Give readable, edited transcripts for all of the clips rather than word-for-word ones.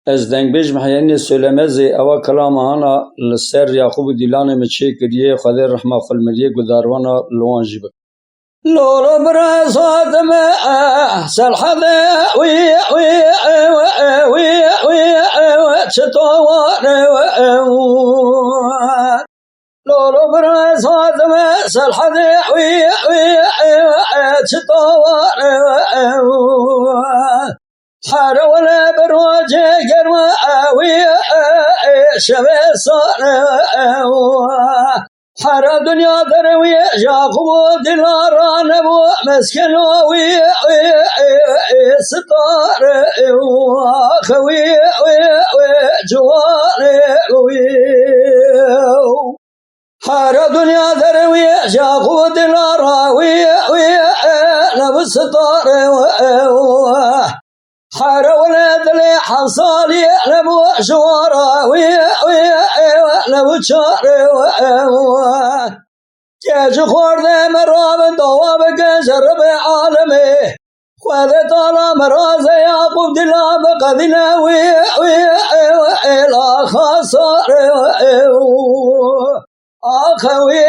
از دنگ بیش محیانی سلمزی اوا کلام هانا لسر یعقوب دیلان مچه کریه خدا رحمه خلمریه گداروانا لوان جیبه لولو برزاد ما سلحد وي وي وي وي تطوار لولو برزاد ما سلحد وي وي تطوار حار ولا بروجه قروا وي شبه صار حرا دنیا دروی یعقوب دلاران و مسکن وی ستار خوی جوان وی حرا دنیا دروی یعقوب دلاران وی نبو ستار حرا ولد لي حصالي نبو شوارا نبو شار كاش خورد مراب دواب كشر بعالمي خذ طال مراز يعقوب دلاب قذنا لا خسار أخوي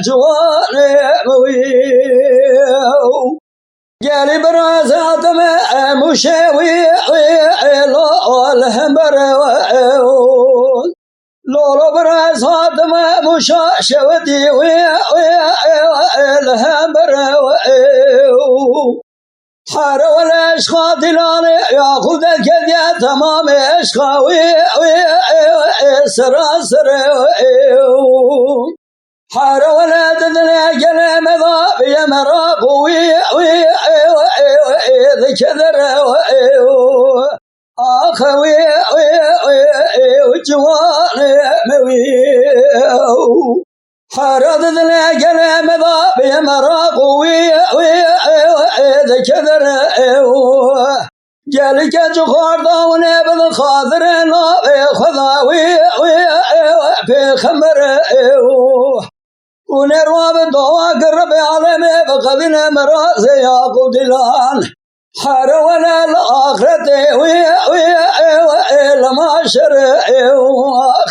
جوان قالي برازات مشاوي لا الهمبر لولو برازات مشاشوتي الهمبر حار ولا اشخا دلاني ياخذ الكذية تمام اشخاوي سراسر حار ولا تدنى قلم ضابي مراق ذكذر أخوي وجوان موي حار تدنى قلم ضابي مراق ذكذر جالك جخار ضاوني بالخاطر نابي خذاوي في خمر ونروى بالضواء قرب عالمي بقبنا مراز يعقوب دلان حار ولا الآخرة لما شرع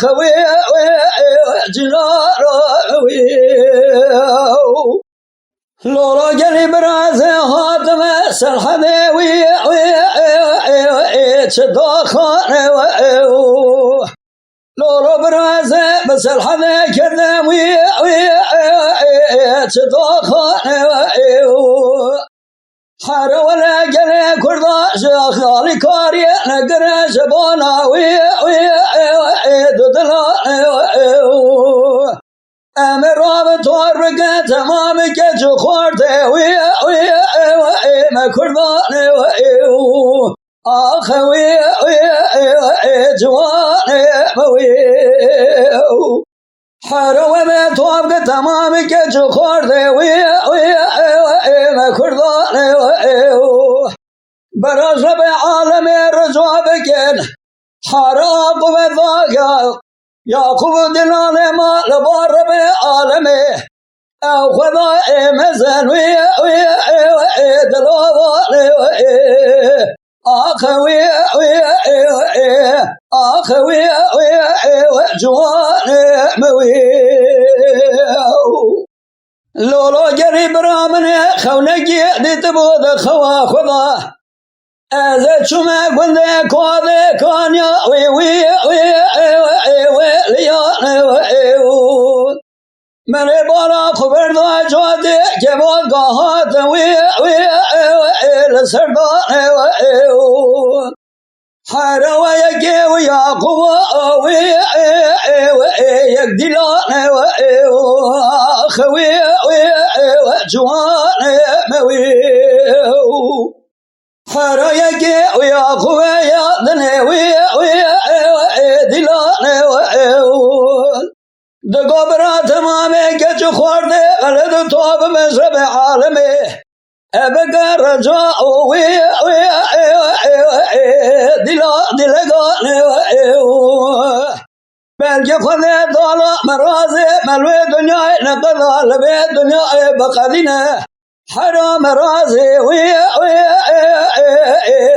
خوي جنار لولا قلي براز هاتم سلحني تدخل لولو براز بسلحني كذا تدخل حار ولا قلي كردا شاخالي كاري نقرا شبانا ددلا امر رابط ورقة تمامك جخورته ما كردان أخوي جوان حار وما توابق تمامك جخورته ما كردان براز رب عالمي رجوع بكين حرام وذاقا يعقوب دلالي ما لبار رب عالمي أو خذا مزن دلالي أخوي جوان موي لولو قريب رامني خونقي دتبود خوا خذا أذا شما قلت كوذي كان يا من بارا خبر ذا جودي كبود قهات لسردان حار ويكي ويعقوب يقدلان خوي جوان موي حار يكي ويعقوب يقدني دلان دقابرا تمامي كج خورده غلد طوب مزرب عالمي أبقى رجاء دلقان بلقي خذي ضالا مرازي ملوي دنيا نقضى لبي دنيا بقدنا حرام رازي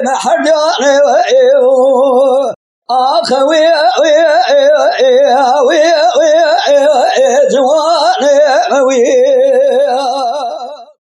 محرجاني أخوي جواني